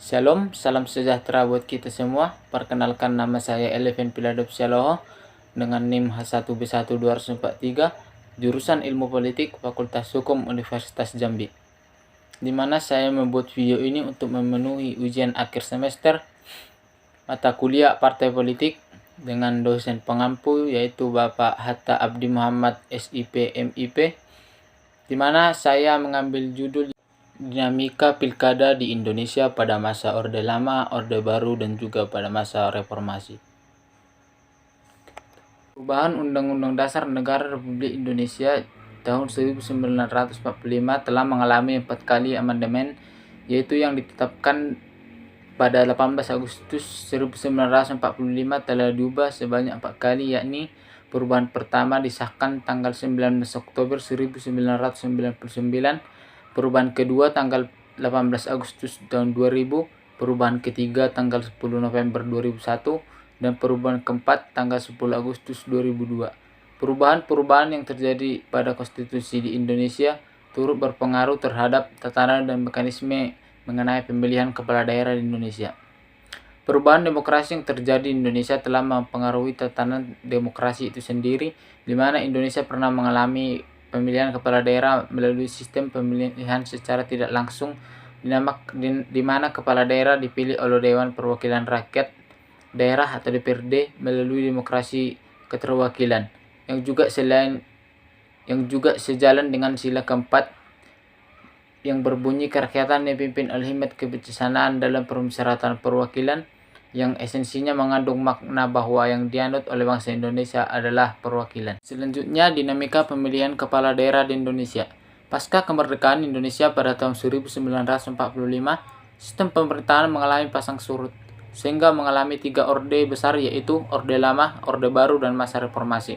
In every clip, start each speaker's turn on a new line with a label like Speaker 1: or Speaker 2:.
Speaker 1: Shalom, salam sejahtera buat kita semua. Perkenalkan, nama saya Eleven Piladop Syaloho dengan NIM H1B1243, jurusan Ilmu Politik, Fakultas Hukum Universitas Jambi. Di mana saya membuat video ini untuk memenuhi ujian akhir semester mata kuliah Partai Politik dengan dosen pengampu yaitu Bapak Hatta Abdi Muhammad SIP MIP, di mana saya mengambil judul Dinamika Pilkada di Indonesia pada masa Orde Lama, Orde Baru, dan juga pada masa Reformasi. Perubahan Undang-Undang Dasar Negara Republik Indonesia tahun 1945 telah mengalami 4 kali amandemen, yaitu yang ditetapkan pada 18 Agustus 1945 telah diubah sebanyak 4 kali, yakni perubahan pertama disahkan tanggal 19 Oktober 1999, perubahan kedua tanggal 18 Agustus tahun 2000, perubahan ketiga tanggal 10 November 2001, dan perubahan keempat tanggal 10 Agustus 2002. Perubahan-perubahan yang terjadi pada konstitusi di Indonesia turut berpengaruh terhadap tatanan dan mekanisme mengenai pemilihan kepala daerah di Indonesia. Perubahan demokrasi yang terjadi di Indonesia telah mempengaruhi tatanan demokrasi itu sendiri, di mana Indonesia pernah mengalami pemilihan kepala daerah melalui sistem pemilihan secara tidak langsung, di mana kepala daerah dipilih oleh Dewan Perwakilan Rakyat Daerah atau DPRD melalui demokrasi keterwakilan, yang juga sejalan dengan sila keempat yang berbunyi kerakyatan dipimpin oleh hikmat kebijaksanaan dalam permusyawaratan perwakilan, yang esensinya mengandung makna bahwa yang dianut oleh bangsa Indonesia adalah perwakilan. Selanjutnya, dinamika pemilihan kepala daerah di Indonesia. Pasca kemerdekaan Indonesia pada tahun 1945, sistem pemerintahan mengalami pasang surut, sehingga mengalami 3 orde besar, yaitu Orde Lama, Orde Baru, dan masa Reformasi.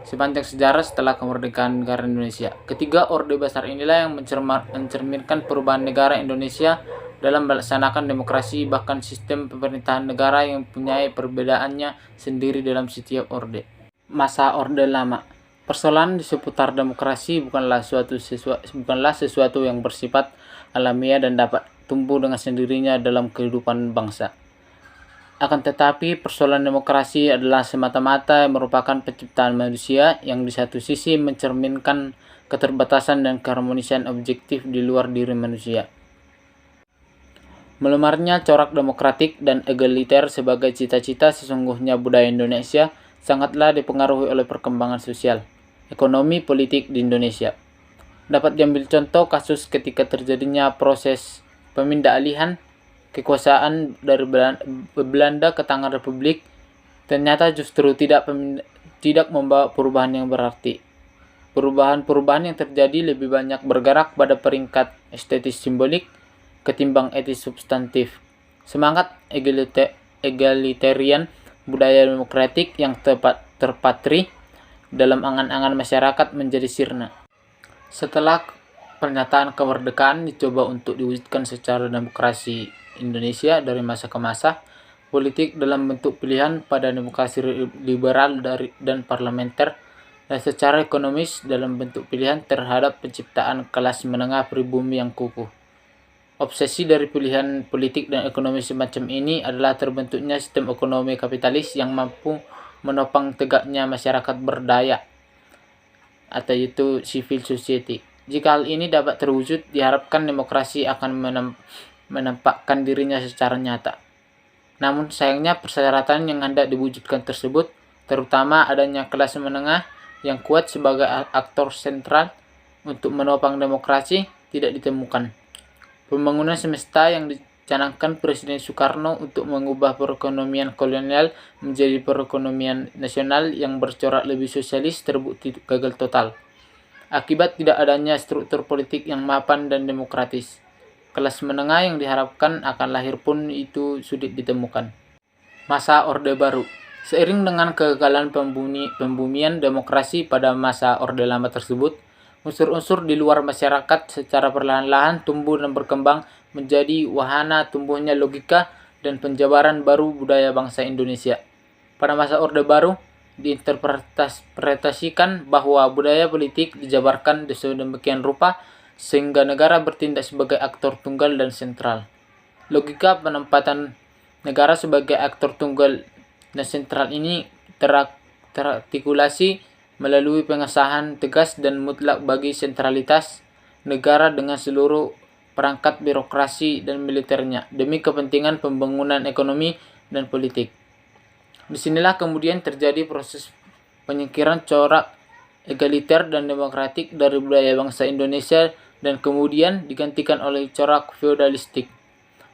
Speaker 1: Sepanjang sejarah setelah kemerdekaan negara Indonesia, ketiga orde besar inilah yang mencerminkan perubahan negara Indonesia dalam melaksanakan demokrasi, bahkan sistem pemerintahan negara yang mempunyai perbedaannya sendiri dalam setiap orde. Masa Orde Lama. Persoalan di seputar demokrasi bukanlah sesuatu yang bersifat alamiah dan dapat tumbuh dengan sendirinya dalam kehidupan bangsa. Akan tetapi, persoalan demokrasi adalah semata-mata merupakan penciptaan manusia yang di satu sisi mencerminkan keterbatasan dan keharmonisan objektif di luar diri manusia. Melemarnya corak demokratik dan egaliter sebagai cita-cita sesungguhnya budaya Indonesia sangatlah dipengaruhi oleh perkembangan sosial, ekonomi, politik di Indonesia. Dapat diambil contoh kasus ketika terjadinya proses pemindahalihan kekuasaan dari Belanda ke tangan Republik, ternyata justru tidak membawa perubahan yang berarti. Perubahan-perubahan yang terjadi lebih banyak bergerak pada peringkat estetis simbolik ketimbang etis substantif. Semangat egalitarian budaya demokratik yang terpatri dalam angan-angan masyarakat menjadi sirna. Setelah pernyataan kemerdekaan dicoba untuk diwujudkan secara demokrasi Indonesia dari masa ke masa, politik dalam bentuk pilihan pada demokrasi liberal dan parlementer, dan secara ekonomis dalam bentuk pilihan terhadap penciptaan kelas menengah pribumi yang kukuh. Obsesi dari pilihan politik dan ekonomi semacam ini adalah terbentuknya sistem ekonomi kapitalis yang mampu menopang tegaknya masyarakat berdaya, atau itu civil society. Jika hal ini dapat terwujud, diharapkan demokrasi akan menampakkan dirinya secara nyata. Namun sayangnya persyaratan yang hendak diwujudkan tersebut, terutama adanya kelas menengah yang kuat sebagai aktor sentral untuk menopang demokrasi, tidak ditemukan. Pembangunan semesta yang dicanangkan Presiden Soekarno untuk mengubah perekonomian kolonial menjadi perekonomian nasional yang bercorak lebih sosialis terbukti gagal total, akibat tidak adanya struktur politik yang mapan dan demokratis. Kelas menengah yang diharapkan akan lahir pun itu sulit ditemukan. Masa Orde Baru. Seiring dengan kegagalan pembumian demokrasi pada masa Orde Lama tersebut, unsur-unsur di luar masyarakat secara perlahan-lahan tumbuh dan berkembang menjadi wahana tumbuhnya logika dan penjabaran baru budaya bangsa Indonesia. Pada masa Orde Baru, diinterpretasikan bahwa budaya politik dijabarkan sedemikian rupa sehingga negara bertindak sebagai aktor tunggal dan sentral. Logika penempatan negara sebagai aktor tunggal dan sentral ini terartikulasi melalui pengesahan tegas dan mutlak bagi sentralitas negara dengan seluruh perangkat birokrasi dan militernya demi kepentingan pembangunan ekonomi dan politik. Disinilah kemudian terjadi proses penyingkiran corak egaliter dan demokratik dari budaya bangsa Indonesia dan kemudian digantikan oleh corak feodalistik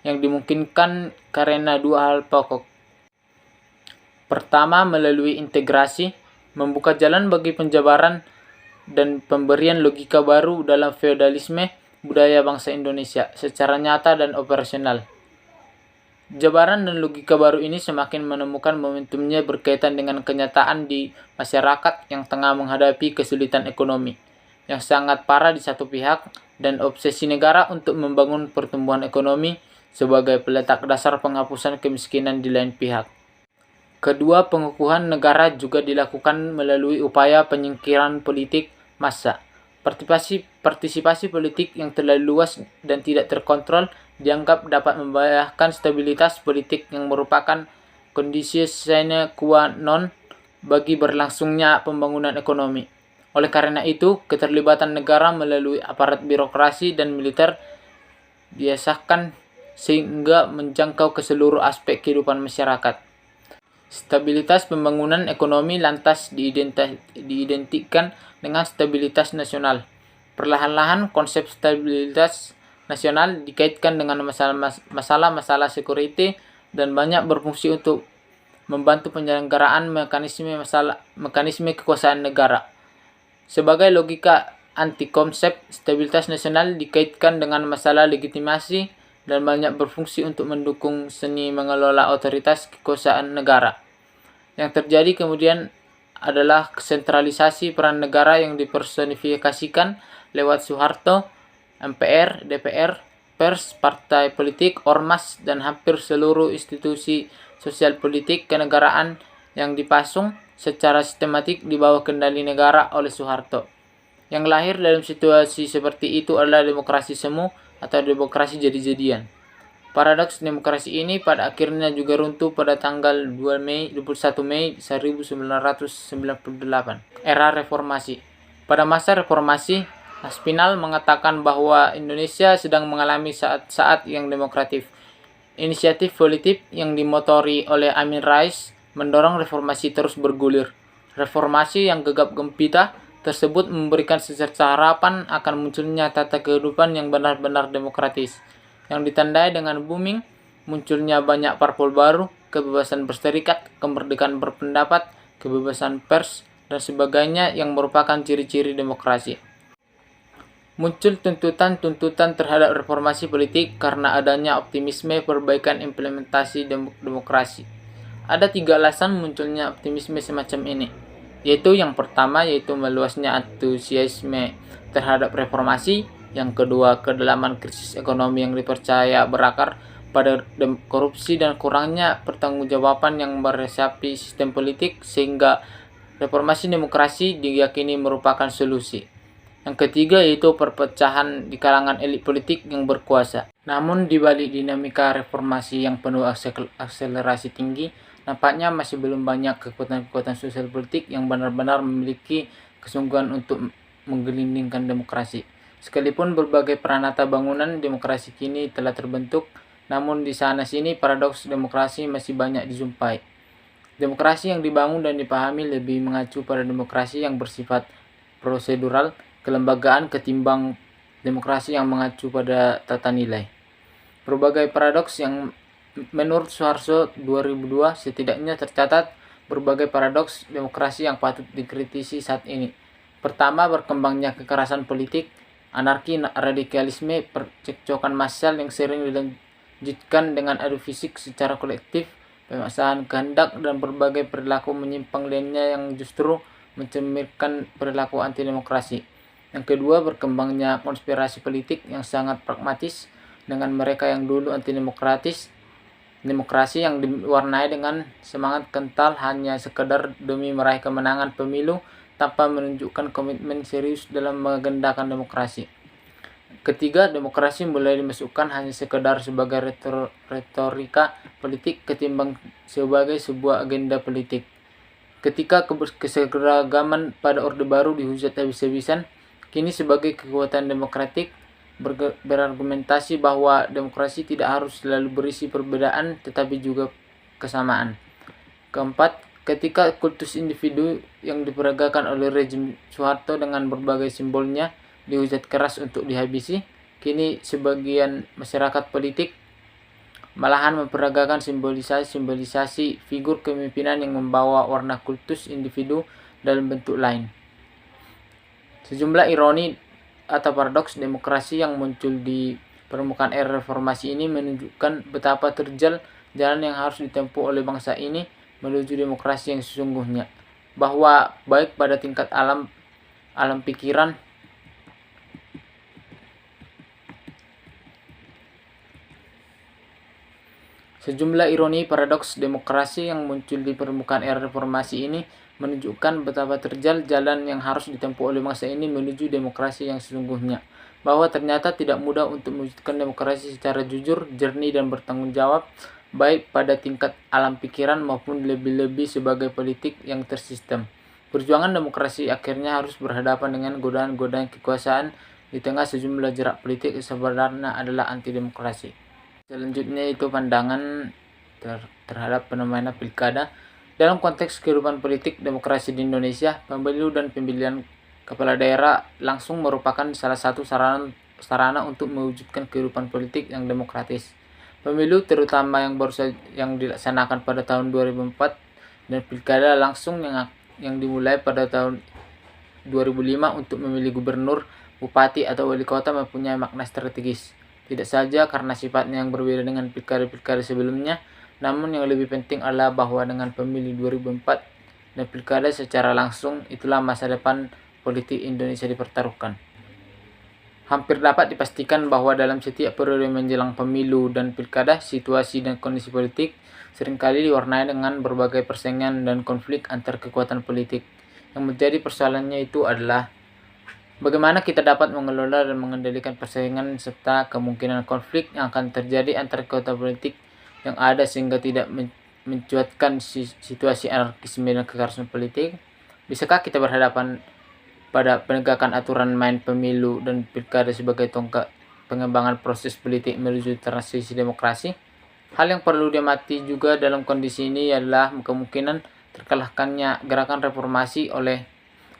Speaker 1: yang dimungkinkan karena dua hal pokok. Pertama, melalui integrasi, membuka jalan bagi penjabaran dan pemberian logika baru dalam feodalisme budaya bangsa Indonesia secara nyata dan operasional. Jabaran dan logika baru ini semakin menemukan momentumnya berkaitan dengan kenyataan di masyarakat yang tengah menghadapi kesulitan ekonomi yang sangat parah di satu pihak dan obsesi negara untuk membangun pertumbuhan ekonomi sebagai peletak dasar penghapusan kemiskinan di lain pihak. Kedua, pengukuhan negara juga dilakukan melalui upaya penyingkiran politik massa. Partisipasi politik yang terlalu luas dan tidak terkontrol dianggap dapat membahayakan stabilitas politik yang merupakan kondisi sine qua non bagi berlangsungnya pembangunan ekonomi. Oleh karena itu, keterlibatan negara melalui aparat birokrasi dan militer biasakan sehingga menjangkau ke seluruh aspek kehidupan masyarakat. Stabilitas pembangunan ekonomi lantas diidentikan dengan stabilitas nasional. Perlahan-lahan konsep stabilitas nasional dikaitkan dengan masalah-masalah security dan banyak berfungsi untuk membantu penyelenggaraan mekanisme kekuasaan negara. Sebagai logika anti-konsep, stabilitas nasional dikaitkan dengan masalah legitimasi dan banyak berfungsi untuk mendukung seni mengelola otoritas kekuasaan negara. Yang terjadi kemudian adalah sentralisasi peran negara yang dipersonifikasikan lewat Soeharto, MPR, DPR, pers, partai politik, ormas, dan hampir seluruh institusi sosial politik kenegaraan yang dipasung secara sistematik di bawah kendali negara oleh Soeharto. Yang lahir dalam situasi seperti itu adalah demokrasi semu atau demokrasi jadi-jadian. Paradoks demokrasi ini pada akhirnya juga runtuh pada tanggal 21 Mei 1998, era reformasi. Pada masa reformasi, Aspinall mengatakan bahwa Indonesia sedang mengalami saat-saat yang demokratif. Inisiatif politik yang dimotori oleh Amin Rais mendorong reformasi terus bergulir. Reformasi yang gegap gempita tersebut memberikan secerca harapan akan munculnya tata kehidupan yang benar-benar demokratis, yang ditandai dengan booming, munculnya banyak parpol baru, kebebasan berserikat, kemerdekaan berpendapat, kebebasan pers, dan sebagainya yang merupakan ciri-ciri demokrasi. Muncul tuntutan-tuntutan terhadap reformasi politik karena adanya optimisme perbaikan implementasi demokrasi. Ada 3 alasan munculnya optimisme semacam ini, yaitu yang pertama yaitu meluasnya antusiasme terhadap reformasi, yang kedua kedalaman krisis ekonomi yang dipercaya berakar pada korupsi dan kurangnya pertanggungjawaban yang meresapi sistem politik sehingga reformasi demokrasi diyakini merupakan solusi. Yang ketiga yaitu perpecahan di kalangan elit politik yang berkuasa. Namun di balik dinamika reformasi yang penuh akselerasi tinggi, nampaknya masih belum banyak kekuatan-kekuatan sosial politik yang benar-benar memiliki kesungguhan untuk menggelindingkan demokrasi. Sekalipun berbagai peranata bangunan demokrasi kini telah terbentuk, namun di sana-sini paradoks demokrasi masih banyak dijumpai. Demokrasi yang dibangun dan dipahami lebih mengacu pada demokrasi yang bersifat prosedural, kelembagaan ketimbang demokrasi yang mengacu pada tata nilai. Berbagai paradoks yang menurut Soeharto 2002 setidaknya tercatat berbagai paradoks demokrasi yang patut dikritisi saat ini. Pertama, berkembangnya kekerasan politik, anarki, radikalisme, percekcokan massal yang sering dilanjutkan dengan adu fisik secara kolektif, pemaksaan kehendak, dan berbagai perilaku menyimpang lainnya yang justru mencerminkan perilaku anti demokrasi. Yang kedua, berkembangnya konspirasi politik yang sangat pragmatis dengan mereka yang dulu anti demokrasi yang diwarnai dengan semangat kental hanya sekedar demi meraih kemenangan pemilu tanpa menunjukkan komitmen serius dalam mengagendakan demokrasi. Ketiga, demokrasi mulai dimasukkan hanya sekedar sebagai retorika politik ketimbang sebagai sebuah agenda politik. Ketika keseragaman pada Orde Baru dihujat habis-habisan, kini sebagai kekuatan demokratik berargumentasi bahwa demokrasi tidak harus selalu berisi perbedaan tetapi juga kesamaan. Keempat, ketika kultus individu yang diperagakan oleh rejim Soeharto dengan berbagai simbolnya dihujat keras untuk dihabisi, kini sebagian masyarakat politik malahan memperagakan simbolisasi figur kepemimpinan yang membawa warna kultus individu dalam bentuk lain. Sejumlah ironi atau paradoks demokrasi yang muncul di permukaan era reformasi ini menunjukkan betapa terjal jalan yang harus ditempuh oleh bangsa ini menuju demokrasi yang sesungguhnya, bahwa baik pada tingkat alam pikiran Sejumlah ironi paradoks demokrasi yang muncul di permukaan era reformasi ini menunjukkan betapa terjal jalan yang harus ditempuh oleh bangsa ini menuju demokrasi yang sesungguhnya, bahwa ternyata tidak mudah untuk mewujudkan demokrasi secara jujur, jernih, dan bertanggung jawab, baik pada tingkat alam pikiran maupun lebih-lebih sebagai politik yang tersistem. Perjuangan demokrasi akhirnya harus berhadapan dengan godaan-godaan kekuasaan di tengah sejumlah jerak politik yang sebenarnya adalah anti-demokrasi. Selanjutnya itu pandangan terhadap fenomena pilkada. Dalam konteks kehidupan politik demokrasi di Indonesia, pemilu dan pemilihan kepala daerah langsung merupakan salah satu sarana untuk mewujudkan kehidupan politik yang demokratis. Pemilu terutama yang dilaksanakan pada tahun 2004 dan pilkada langsung yang dimulai pada tahun 2005 untuk memilih gubernur, bupati, atau wali kota mempunyai makna strategis. Tidak saja karena sifatnya yang berbeda dengan pilkada-pilkada sebelumnya, namun yang lebih penting adalah bahwa dengan pemilu 2004 dan pilkada secara langsung, itulah masa depan politik Indonesia dipertaruhkan. Hampir dapat dipastikan bahwa dalam setiap periode menjelang pemilu dan pilkada, situasi dan kondisi politik seringkali diwarnai dengan berbagai persaingan dan konflik antar kekuatan politik. Yang menjadi persoalannya itu adalah bagaimana kita dapat mengelola dan mengendalikan persaingan serta kemungkinan konflik yang akan terjadi antara kekuatan politik yang ada sehingga tidak mencuatkan situasi anarkisme dan kekerasan politik? Bisakah kita berhadapan pada penegakan aturan main pemilu dan pilkada sebagai tonggak pengembangan proses politik menuju transisi demokrasi? Hal yang perlu diamati juga dalam kondisi ini adalah kemungkinan terkalahkannya gerakan reformasi oleh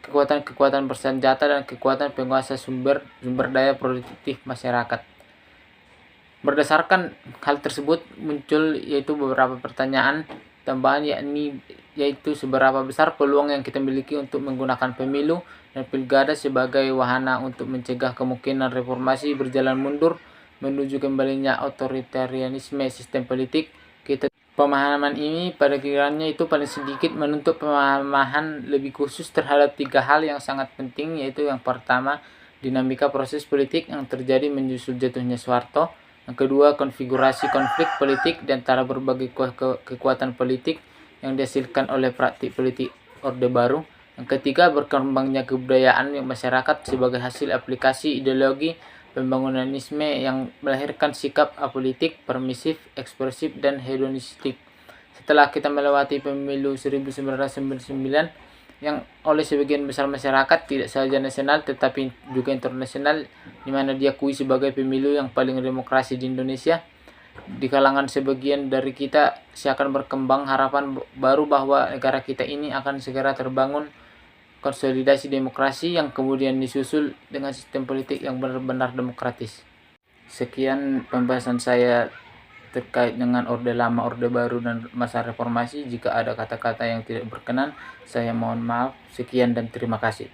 Speaker 1: kekuatan bersenjata dan kekuatan penguasa sumber daya produktif masyarakat. Berdasarkan hal tersebut muncul yaitu beberapa pertanyaan tambahan, yaitu seberapa besar peluang yang kita miliki untuk menggunakan pemilu dan pilkada sebagai wahana untuk mencegah kemungkinan reformasi berjalan mundur menuju kembalinya otoritarianisme sistem politik kita. Pemahaman ini pada kiranya itu paling sedikit menuntut pemahaman lebih khusus terhadap 3 hal yang sangat penting, yaitu yang pertama, dinamika proses politik yang terjadi menyusul jatuhnya Soeharto. Yang kedua, konfigurasi konflik politik di antara berbagai kekuatan politik yang dihasilkan oleh praktik politik Orde Baru. Yang ketiga, berkembangnya kebudayaan yang masyarakat sebagai hasil aplikasi ideologi pembangunanisme yang melahirkan sikap apolitik, permisif, ekspresif, dan hedonistik. Setelah kita melewati pemilu 1999 yang oleh sebagian besar masyarakat tidak saja nasional tetapi juga internasional, di mana diakui sebagai pemilu yang paling demokrasi di Indonesia, di kalangan sebagian dari kita seakan berkembang harapan baru bahwa negara kita ini akan segera terbangun konsolidasi demokrasi yang kemudian disusul dengan sistem politik yang benar-benar demokratis. Sekian pembahasan saya terkait dengan Orde Lama, Orde Baru, dan masa reformasi. Jika ada kata-kata yang tidak berkenan, saya mohon maaf. Sekian dan terima kasih.